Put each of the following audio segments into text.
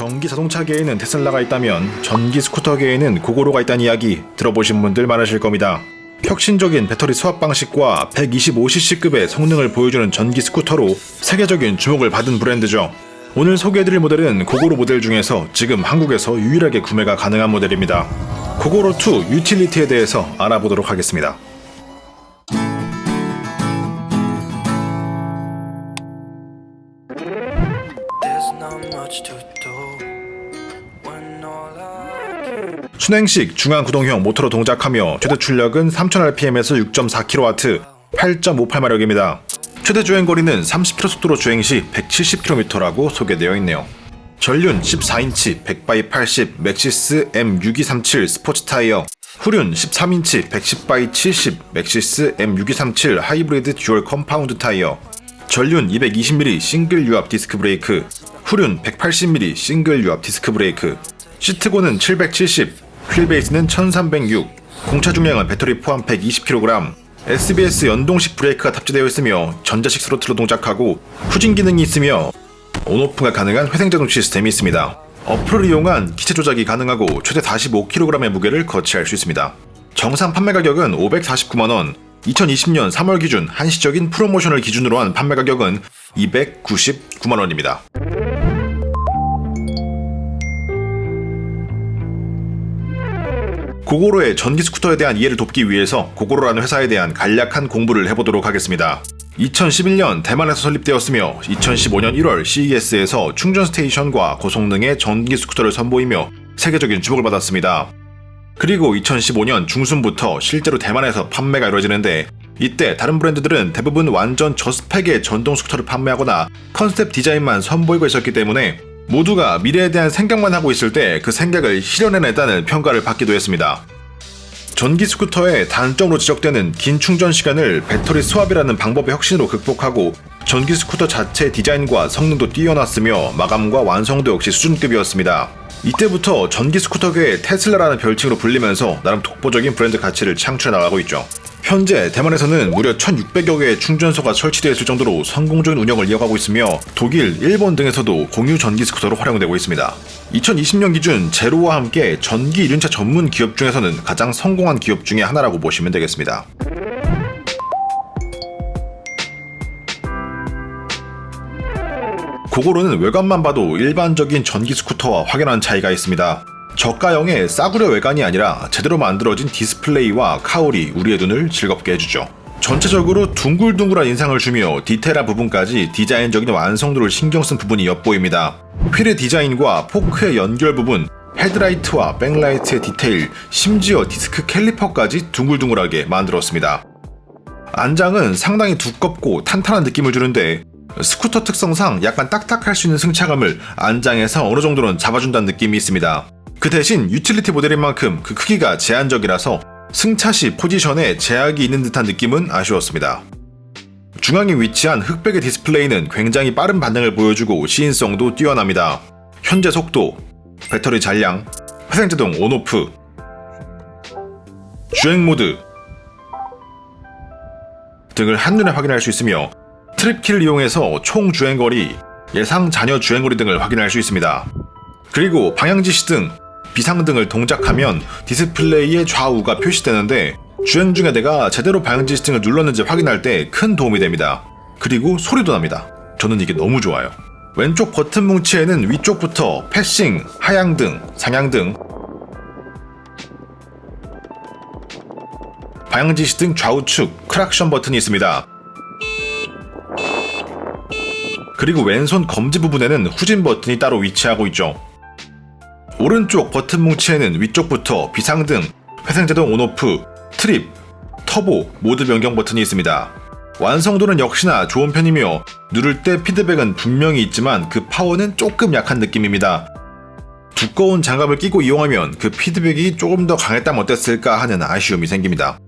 전기 자동차계에는 테슬라가 있다면 전기 스쿠터계에는 고고로가 있다는 이야기 들어보신 분들 많으실 겁니다. 혁신적인 배터리 수압 방식과 125cc급의 성능을 보여주는 전기 스쿠터로 세계적인 주목을 받은 브랜드죠. 오늘 소개해드릴 모델은 고고로 모델 중에서 지금 한국에서 유일하게 구매가 가능한 모델입니다. 고고로2 유틸리티에 대해서 알아보도록 하겠습니다. 순행식 중앙구동형 모터로 동작하며 최대 출력은 3000rpm에서 6.4kW, 8.58마력입니다. 최대 주행거리는 30km 속도로 주행 시 170km라고 소개되어 있네요. 전륜 14인치 100x80 맥시스 M6237 스포츠 타이어, 후륜 13인치 110x70 맥시스 M6237 하이브리드 듀얼 컴파운드 타이어, 전륜 220mm 싱글 유압 디스크 브레이크, 후륜 180mm 싱글 유압 디스크 브레이크, 시트고는 770, 휠베이스는 1306, 공차 중량은 배터리 포함 120kg, SBS 연동식 브레이크가 탑재되어 있으며 전자식 스로틀로 동작하고 후진 기능이 있으며 온오프가 가능한 회생자동 시스템이 있습니다. 어플을 이용한 기체 조작이 가능하고 최대 45kg의 무게를 거치할 수 있습니다. 정상 판매 가격은 549만원, 2020년 3월 기준 한시적인 프로모션을 기준으로 한 판매 가격은 299만원입니다. 고고로의 전기 스쿠터에 대한 이해를 돕기 위해서 고고로라는 회사에 대한 간략한 공부를 해보도록 하겠습니다. 2011년 대만에서 설립되었으며 2015년 1월 CES에서 충전 스테이션과 고성능의 전기 스쿠터를 선보이며 세계적인 주목을 받았습니다. 그리고 2015년 중순부터 실제로 대만에서 판매가 이루어지는데 이때 다른 브랜드들은 대부분 완전 저스펙의 전동 스쿠터를 판매하거나 컨셉 디자인만 선보이고 있었기 때문에 모두가 미래에 대한 생각만 하고 있을 때 그 생각을 실현해냈다는 평가를 받기도 했습니다. 전기 스쿠터의 단점으로 지적되는 긴 충전 시간을 배터리 수압이라는 방법의 혁신으로 극복하고 전기 스쿠터 자체 디자인과 성능도 뛰어났으며 마감과 완성도 역시 수준급이었습니다. 이때부터 전기 스쿠터계의 테슬라라는 별칭으로 불리면서 나름 독보적인 브랜드 가치를 창출해 나가고 있죠. 현재 대만에서는 무려 1600여 개의 충전소가 설치되어 있을 정도로 성공적인 운영을 이어가고 있으며 독일, 일본 등에서도 공유 전기 스쿠터로 활용되고 있습니다. 2020년 기준 제로와 함께 전기 이륜차 전문 기업 중에서는 가장 성공한 기업 중에 하나라고 보시면 되겠습니다. 고고로는 외관만 봐도 일반적인 전기 스쿠터와 확연한 차이가 있습니다. 저가형의 싸구려 외관이 아니라 제대로 만들어진 디스플레이와 카울이 우리의 눈을 즐겁게 해주죠. 전체적으로 둥글둥글한 인상을 주며 디테일한 부분까지 디자인적인 완성도를 신경쓴 부분이 엿보입니다. 휠의 디자인과 포크의 연결 부분, 헤드라이트와 백라이트의 디테일, 심지어 디스크 캘리퍼까지 둥글둥글하게 만들었습니다. 안장은 상당히 두껍고 탄탄한 느낌을 주는데 스쿠터 특성상 약간 딱딱할 수 있는 승차감을 안장에서 어느 정도는 잡아준다는 느낌이 있습니다. 그 대신 유틸리티 모델인 만큼 그 크기가 제한적이라서 승차 시 포지션에 제약이 있는 듯한 느낌은 아쉬웠습니다. 중앙에 위치한 흑백의 디스플레이는 굉장히 빠른 반응을 보여주고 시인성도 뛰어납니다. 현재 속도, 배터리 잔량, 회생제동 온오프, 주행 모드 등을 한눈에 확인할 수 있으며 트립키를 이용해서 총 주행거리, 예상 잔여 주행거리 등을 확인할 수 있습니다. 그리고 방향지시 등, 비상등을 동작하면 디스플레이의 좌우가 표시되는데 주행 중에 내가 제대로 방향지시 등을 눌렀는지 확인할 때 큰 도움이 됩니다. 그리고 소리도 납니다. 저는 이게 너무 좋아요. 왼쪽 버튼 뭉치에는 위쪽부터 패싱, 하향등, 상향등, 방향지시 등 좌우측, 크락션 버튼이 있습니다. 그리고 왼손 검지 부분에는 후진 버튼이 따로 위치하고 있죠. 오른쪽 버튼 뭉치에는 위쪽부터 비상등, 회생제동 온오프, 트립, 터보, 모드 변경 버튼이 있습니다. 완성도는 역시나 좋은 편이며 누를 때 피드백은 분명히 있지만 그 파워는 조금 약한 느낌입니다. 두꺼운 장갑을 끼고 이용하면 그 피드백이 조금 더 강했다면 어땠을까 하는 아쉬움이 생깁니다.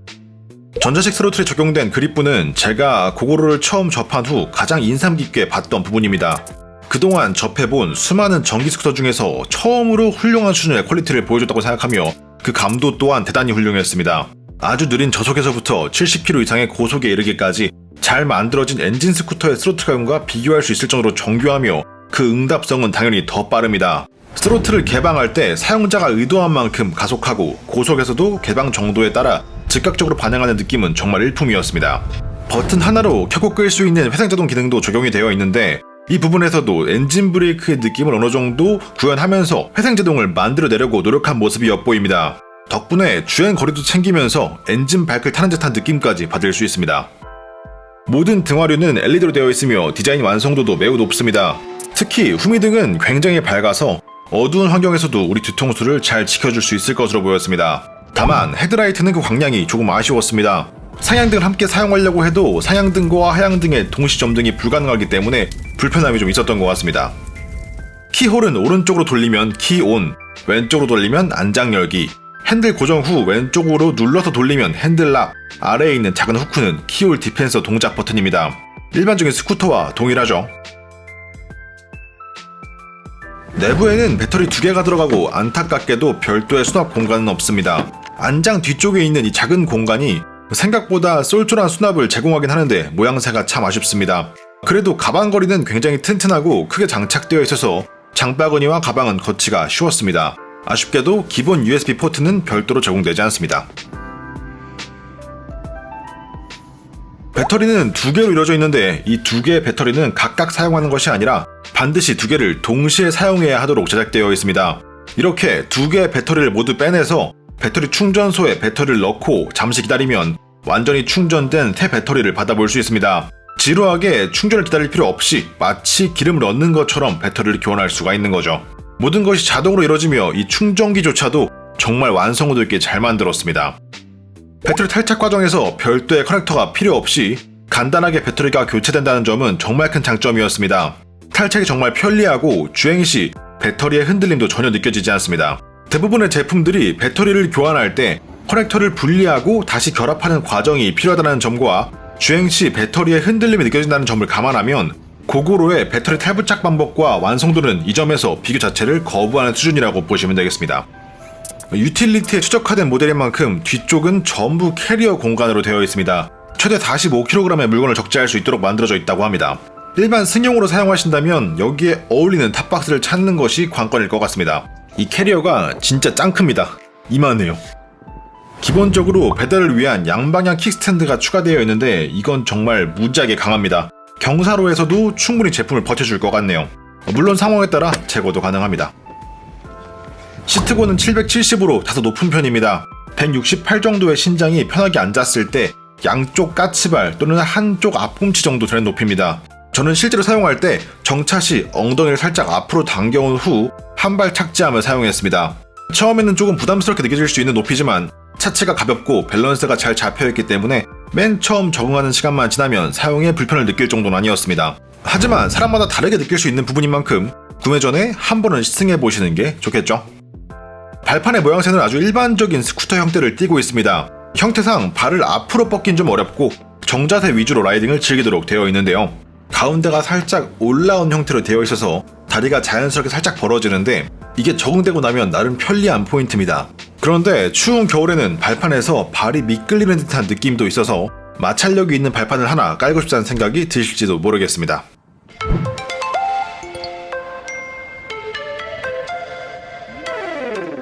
전자식 스로틀이 적용된 그립부는 제가 고고로를 처음 접한 후 가장 인상 깊게 봤던 부분입니다. 그동안 접해본 수많은 전기 스쿠터 중에서 처음으로 훌륭한 수준의 퀄리티를 보여줬다고 생각하며 그 감도 또한 대단히 훌륭했습니다. 아주 느린 저속에서부터 70km 이상의 고속에 이르기까지 잘 만들어진 엔진 스쿠터의 스로틀 가격과 비교할 수 있을 정도로 정교하며 그 응답성은 당연히 더 빠릅니다. 스로틀을 개방할 때 사용자가 의도한 만큼 가속하고 고속에서도 개방 정도에 따라 즉각적으로 반응하는 느낌은 정말 일품이었습니다. 버튼 하나로 켜고 끌 수 있는 회생자동 기능도 적용이 되어 있는데 이 부분에서도 엔진 브레이크의 느낌을 어느 정도 구현하면서 회생제동을 만들어내려고 노력한 모습이 엿보입니다. 덕분에 주행 거리도 챙기면서 엔진 바이크를 타는 듯한 느낌까지 받을 수 있습니다. 모든 등화류는 LED로 되어 있으며 디자인 완성도도 매우 높습니다. 특히 후미등은 굉장히 밝아서 어두운 환경에서도 우리 뒤통수를 잘 지켜줄 수 있을 것으로 보였습니다. 다만 헤드라이트는 그 광량이 조금 아쉬웠습니다. 상향등을 함께 사용하려고 해도 상향등과 하향등의 동시 점등이 불가능하기 때문에 불편함이 좀 있었던 것 같습니다. 키홀은 오른쪽으로 돌리면 키온, 왼쪽으로 돌리면 안장 열기, 핸들 고정 후 왼쪽으로 눌러서 돌리면 핸들락, 아래에 있는 작은 후크는 키홀 디펜서 동작 버튼입니다. 일반적인 스쿠터와 동일하죠. 내부에는 배터리 2개가 들어가고 안타깝게도 별도의 수납 공간은 없습니다. 안장 뒤쪽에 있는 이 작은 공간이 생각보다 쏠쏠한 수납을 제공하긴 하는데 모양새가 참 아쉽습니다. 그래도 가방 거리는 굉장히 튼튼하고 크게 장착되어 있어서 장바구니와 가방은 거치가 쉬웠습니다. 아쉽게도 기본 USB 포트는 별도로 제공되지 않습니다. 배터리는 2개로 이루어져 있는데 이 2개의 배터리는 각각 사용하는 것이 아니라 반드시 2개를 동시에 사용해야 하도록 제작되어 있습니다. 이렇게 2개의 배터리를 모두 빼내서 배터리 충전소에 배터리를 넣고 잠시 기다리면 완전히 충전된 새 배터리를 받아볼 수 있습니다. 지루하게 충전을 기다릴 필요 없이 마치 기름을 넣는 것처럼 배터리를 교환할 수가 있는 거죠. 모든 것이 자동으로 이루어지며 이 충전기조차도 정말 완성도 있게 잘 만들었습니다. 배터리 탈착 과정에서 별도의 커넥터가 필요 없이 간단하게 배터리가 교체된다는 점은 정말 큰 장점이었습니다. 탈착이 정말 편리하고 주행 시 배터리의 흔들림도 전혀 느껴지지 않습니다. 대부분의 제품들이 배터리를 교환할 때 커넥터를 분리하고 다시 결합하는 과정이 필요하다는 점과 주행 시 배터리의 흔들림이 느껴진다는 점을 감안하면 고고로의 배터리 탈부착 방법과 완성도는 이 점에서 비교 자체를 거부하는 수준이라고 보시면 되겠습니다. 유틸리티에 최적화된 모델인 만큼 뒤쪽은 전부 캐리어 공간으로 되어 있습니다. 최대 45kg의 물건을 적재할 수 있도록 만들어져 있다고 합니다. 일반 승용으로 사용하신다면 여기에 어울리는 탑박스를 찾는 것이 관건일 것 같습니다. 이 캐리어가 진짜 짱 큽니다. 이만해요. 기본적으로 배달을 위한 양방향 킥스탠드가 추가되어 있는데 이건 정말 무지하게 강합니다. 경사로에서도 충분히 제품을 버텨줄 것 같네요. 물론 상황에 따라 제거도 가능합니다. 시트고는 770으로 다소 높은 편입니다. 168 정도의 신장이 편하게 앉았을 때 양쪽 까치발 또는 한쪽 앞꿈치 정도 되는 높이입니다. 저는 실제로 사용할 때 정차 시 엉덩이를 살짝 앞으로 당겨온 후 한 발 착지하며 사용했습니다. 처음에는 조금 부담스럽게 느껴질 수 있는 높이지만 차체가 가볍고 밸런스가 잘 잡혀있기 때문에 맨 처음 적응하는 시간만 지나면 사용에 불편을 느낄 정도는 아니었습니다. 하지만 사람마다 다르게 느낄 수 있는 부분인 만큼 구매 전에 한 번은 시승해보시는 게 좋겠죠. 발판의 모양새는 아주 일반적인 스쿠터 형태를 띠고 있습니다. 형태상 발을 앞으로 뻗긴 좀 어렵고 정자세 위주로 라이딩을 즐기도록 되어 있는데요. 가운데가 살짝 올라온 형태로 되어 있어서 다리가 자연스럽게 살짝 벌어지는데 이게 적응되고 나면 나름 편리한 포인트입니다. 그런데 추운 겨울에는 발판에서 발이 미끌리는 듯한 느낌도 있어서 마찰력이 있는 발판을 하나 깔고 싶다는 생각이 드실지도 모르겠습니다.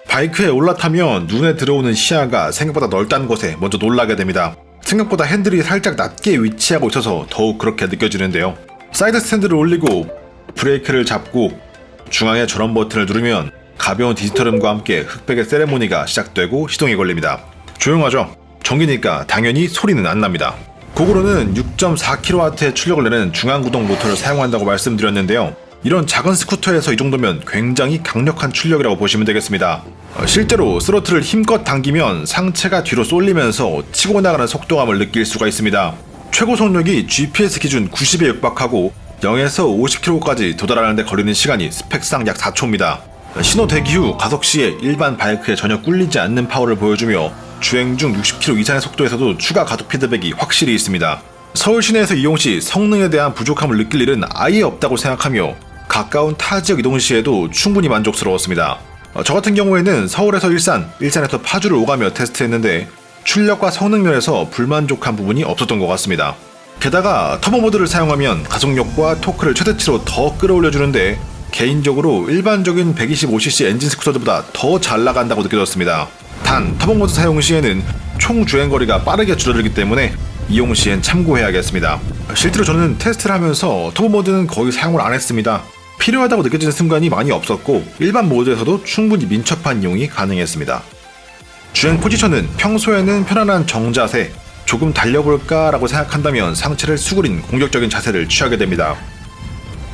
바이크에 올라타면 눈에 들어오는 시야가 생각보다 넓다는 것에 먼저 놀라게 됩니다. 생각보다 핸들이 살짝 낮게 위치하고 있어서 더욱 그렇게 느껴지는데요. 사이드 스탠드를 올리고 브레이크를 잡고 중앙에 전원 버튼을 누르면 가벼운 디지털음과 함께 흑백의 세레모니가 시작되고 시동이 걸립니다. 조용하죠? 전기니까 당연히 소리는 안 납니다. 고고로는 6.4kW의 출력을 내는 중앙구동 모터를 사용한다고 말씀드렸는데요. 이런 작은 스쿠터에서 이 정도면 굉장히 강력한 출력이라고 보시면 되겠습니다. 실제로 스로틀을 힘껏 당기면 상체가 뒤로 쏠리면서 치고 나가는 속도감을 느낄 수가 있습니다. 최고 속력이 GPS 기준 90에 육박하고 0에서 50km까지 도달하는 데 걸리는 시간이 스펙상 약 4초입니다. 신호 대기 후 가속 시에 일반 바이크에 전혀 꿀리지 않는 파워를 보여주며 주행 중 60km 이상의 속도에서도 추가 가속 피드백이 확실히 있습니다. 서울 시내에서 이용 시 성능에 대한 부족함을 느낄 일은 아예 없다고 생각하며 가까운 타 지역 이동 시에도 충분히 만족스러웠습니다. 저 같은 경우에는 서울에서 일산에서 파주를 오가며 테스트했는데 출력과 성능 면에서 불만족한 부분이 없었던 것 같습니다. 게다가 터보 모드를 사용하면 가속력과 토크를 최대치로 더 끌어올려주는데 개인적으로 일반적인 125cc 엔진 스쿠터들보다 더 잘 나간다고 느껴졌습니다. 단 터보모드 사용 시에는 총 주행거리가 빠르게 줄어들기 때문에 이용 시엔 참고해야겠습니다. 실제로 저는 테스트를 하면서 터보모드는 거의 사용을 안 했습니다. 필요하다고 느껴지는 순간이 많이 없었고 일반 모드에서도 충분히 민첩한 이용이 가능했습니다. 주행 포지션은 평소에는 편안한 정자세, 조금 달려볼까 라고 생각한다면 상체를 수그린 공격적인 자세를 취하게 됩니다.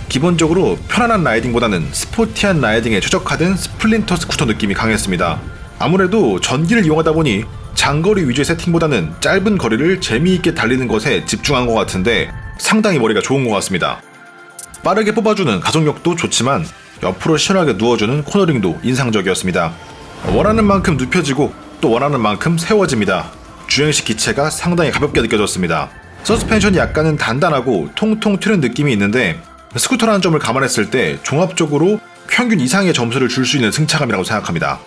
기본적으로 편안한 라이딩보다는 스포티한 라이딩에 최적화된 스플린터 스쿠터 느낌이 강했습니다. 아무래도 전기를 이용하다 보니 장거리 위주의 세팅보다는 짧은 거리를 재미있게 달리는 것에 집중한 것 같은데 상당히 머리가 좋은 것 같습니다. 빠르게 뽑아주는 가속력도 좋지만 옆으로 시원하게 누워주는 코너링도 인상적이었습니다. 원하는 만큼 눕혀지고 또 원하는 만큼 세워집니다. 주행시 기체가 상당히 가볍게 느껴졌습니다. 서스펜션이 약간은 단단하고 통통 튀는 느낌이 있는데 스쿠터라는 점을 감안했을 때 종합적으로 평균 이상의 점수를 줄 수 있는 승차감이라고 생각합니다.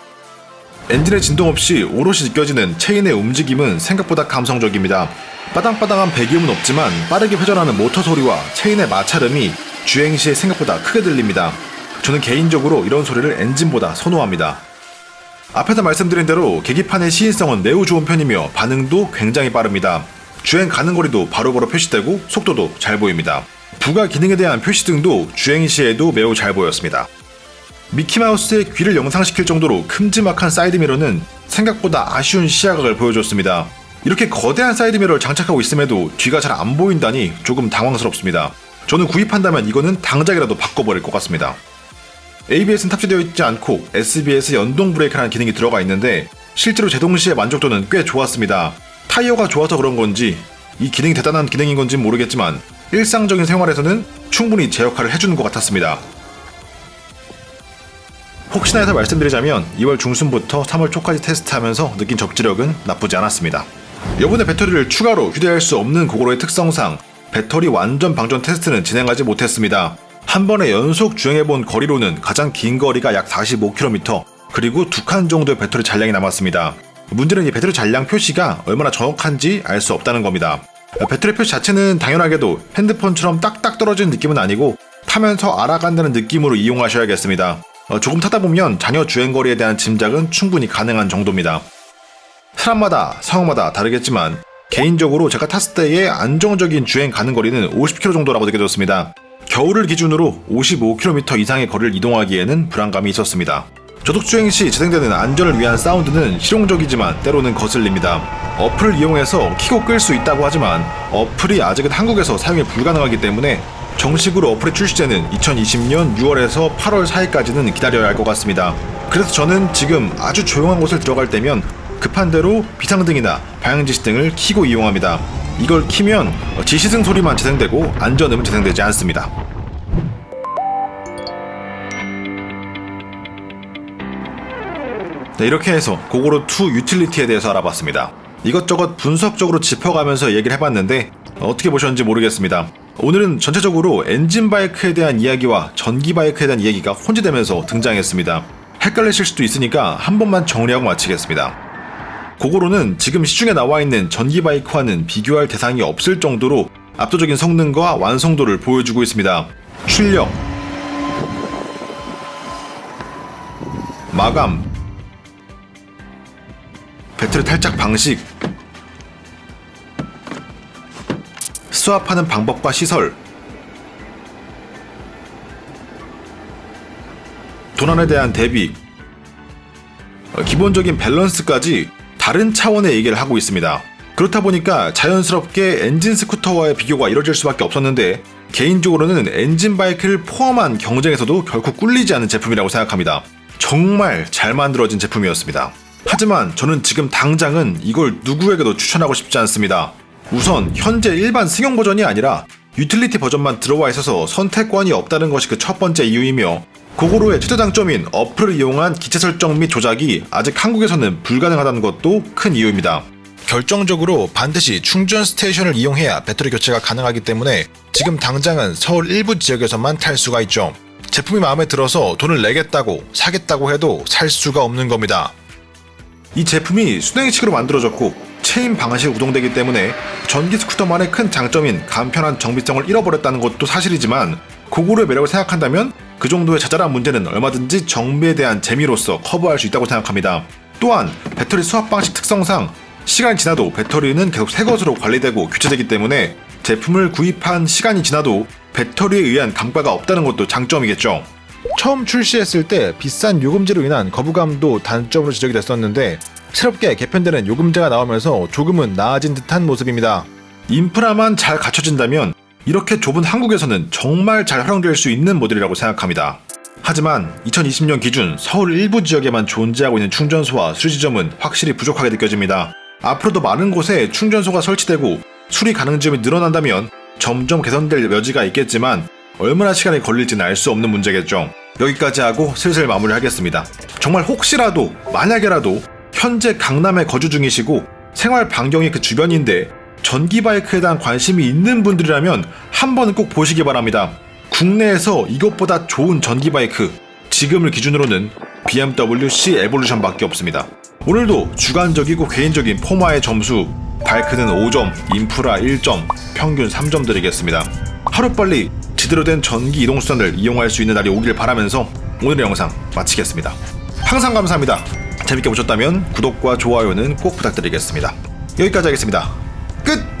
엔진의 진동 없이 오롯이 느껴지는 체인의 움직임은 생각보다 감성적입니다. 빠당빠당한 배기음은 없지만 빠르게 회전하는 모터 소리와 체인의 마찰음이 주행 시에 생각보다 크게 들립니다. 저는 개인적으로 이런 소리를 엔진보다 선호합니다. 앞에서 말씀드린 대로 계기판의 시인성은 매우 좋은 편이며 반응도 굉장히 빠릅니다. 주행 가는 거리도 바로바로 표시되고 속도도 잘 보입니다. 부가 기능에 대한 표시 등도 주행 시에도 매우 잘 보였습니다. 미키마우스의 귀를 영상시킬 정도로 큼지막한 사이드미러는 생각보다 아쉬운 시야각을 보여줬습니다. 이렇게 거대한 사이드미러를 장착하고 있음에도 뒤가 잘 안 보인다니 조금 당황스럽습니다. 저는 구입한다면 이거는 당장이라도 바꿔버릴 것 같습니다. ABS는 탑재되어 있지 않고 SBS 연동 브레이크라는 기능이 들어가 있는데 실제로 제동 시의 만족도는 꽤 좋았습니다. 타이어가 좋아서 그런 건지 이 기능이 대단한 기능인 건지는 모르겠지만 일상적인 생활에서는 충분히 제 역할을 해주는 것 같았습니다. 혹시나 해서 말씀드리자면 2월 중순부터 3월 초까지 테스트하면서 느낀 적지력은 나쁘지 않았습니다. 이번에 배터리를 추가로 휴대할 수 없는 고고로의 특성상 배터리 완전 방전 테스트는 진행하지 못했습니다. 한 번에 연속 주행해본 거리로는 가장 긴 거리가 약 45km, 그리고 2칸 정도의 배터리 잔량이 남았습니다. 문제는 이 배터리 잔량 표시가 얼마나 정확한지 알 수 없다는 겁니다. 배터리 표시 자체는 당연하게도 핸드폰처럼 딱딱 떨어지는 느낌은 아니고 타면서 알아간다는 느낌으로 이용하셔야겠습니다. 조금 타다 보면 잔여 주행거리에 대한 짐작은 충분히 가능한 정도입니다. 사람마다 상황마다 다르겠지만 개인적으로 제가 탔을 때의 안정적인 주행 가는 거리는 50km 정도라고 느껴졌습니다. 겨울을 기준으로 55km 이상의 거리를 이동하기에는 불안감이 있었습니다. 저속 주행 시 재생되는 안전을 위한 사운드는 실용적이지만 때로는 거슬립니다. 어플을 이용해서 켜고 끌 수 있다고 하지만 어플이 아직은 한국에서 사용이 불가능하기 때문에 정식으로 어플의 출시되는 2020년 6월에서 8월 사이까지는 기다려야 할 것 같습니다. 그래서 저는 지금 아주 조용한 곳을 들어갈 때면 급한 대로 비상등이나 방향지시 등을 켜고 이용합니다. 이걸 켜면 지시등 소리만 재생되고 안전음은 재생되지 않습니다. 네, 이렇게 해서 고고로2 유틸리티에 대해서 알아봤습니다. 이것저것 분석적으로 짚어가면서 얘기를 해봤는데 어떻게 보셨는지 모르겠습니다. 오늘은 전체적으로 엔진 바이크에 대한 이야기와 전기 바이크에 대한 이야기가 혼재되면서 등장했습니다. 헷갈리실 수도 있으니까 한 번만 정리하고 마치겠습니다. 고고로는 지금 시중에 나와있는 전기 바이크와는 비교할 대상이 없을 정도로 압도적인 성능과 완성도를 보여주고 있습니다. 출력, 마감, 배터리 탈착 방식, 스왑하는 방법과 시설, 도난에 대한 대비, 기본적인 밸런스까지 다른 차원의 얘기를 하고 있습니다. 그렇다 보니까 자연스럽게 엔진 스쿠터와의 비교가 이뤄질 수밖에 없었는데 개인적으로는 엔진 바이크를 포함한 경쟁에서도 결코 꿀리지 않은 제품이라고 생각합니다. 정말 잘 만들어진 제품이었습니다. 하지만 저는 지금 당장은 이걸 누구에게도 추천하고 싶지 않습니다. 우선 현재 일반 승용 버전이 아니라 유틸리티 버전만 들어와 있어서 선택권이 없다는 것이 그 첫 번째 이유이며 고고로의 최대 장점인 어플을 이용한 기체 설정 및 조작이 아직 한국에서는 불가능하다는 것도 큰 이유입니다. 결정적으로 반드시 충전 스테이션을 이용해야 배터리 교체가 가능하기 때문에 지금 당장은 서울 일부 지역에서만 탈 수가 있죠. 제품이 마음에 들어서 돈을 내겠다고 사겠다고 해도 살 수가 없는 겁니다. 이 제품이 수냉식으로 만들어졌고 체인 방식으로 구동되기 때문에 전기 스쿠터만의 큰 장점인 간편한 정비성을 잃어버렸다는 것도 사실이지만 고고로의 매력을 생각한다면 그 정도의 자잘한 문제는 얼마든지 정비에 대한 재미로서 커버할 수 있다고 생각합니다. 또한 배터리 수압 방식 특성상 시간이 지나도 배터리는 계속 새 것으로 관리되고 교체되기 때문에 제품을 구입한 시간이 지나도 배터리에 의한 감가가 없다는 것도 장점이겠죠. 처음 출시했을 때 비싼 요금제로 인한 거부감도 단점으로 지적이 됐었는데 새롭게 개편되는 요금제가 나오면서 조금은 나아진 듯한 모습입니다. 인프라만 잘 갖춰진다면 이렇게 좁은 한국에서는 정말 잘 활용될 수 있는 모델이라고 생각합니다. 하지만 2020년 기준 서울 일부 지역에만 존재하고 있는 충전소와 수리지점은 확실히 부족하게 느껴집니다. 앞으로도 많은 곳에 충전소가 설치되고 수리 가능 지점이 늘어난다면 점점 개선될 여지가 있겠지만 얼마나 시간이 걸릴지는 알 수 없는 문제겠죠. 여기까지 하고 슬슬 마무리하겠습니다. 정말 혹시라도 만약에라도 현재 강남에 거주 중이시고 생활 반경이 그 주변인데 전기바이크에 대한 관심이 있는 분들이라면 한 번은 꼭 보시기 바랍니다. 국내에서 이것보다 좋은 전기바이크 지금을 기준으로는 BMW C 에볼루션밖에 없습니다. 오늘도 주관적이고 개인적인 포마의 점수 바이크는 5점, 인프라 1점, 평균 3점 드리겠습니다. 하루빨리 제대로 된 전기 이동수단을 이용할 수 있는 날이 오길 바라면서 오늘의 영상 마치겠습니다. 항상 감사합니다. 재밌게 보셨다면 구독과 좋아요는 꼭 부탁드리겠습니다. 여기까지 하겠습니다. 끝!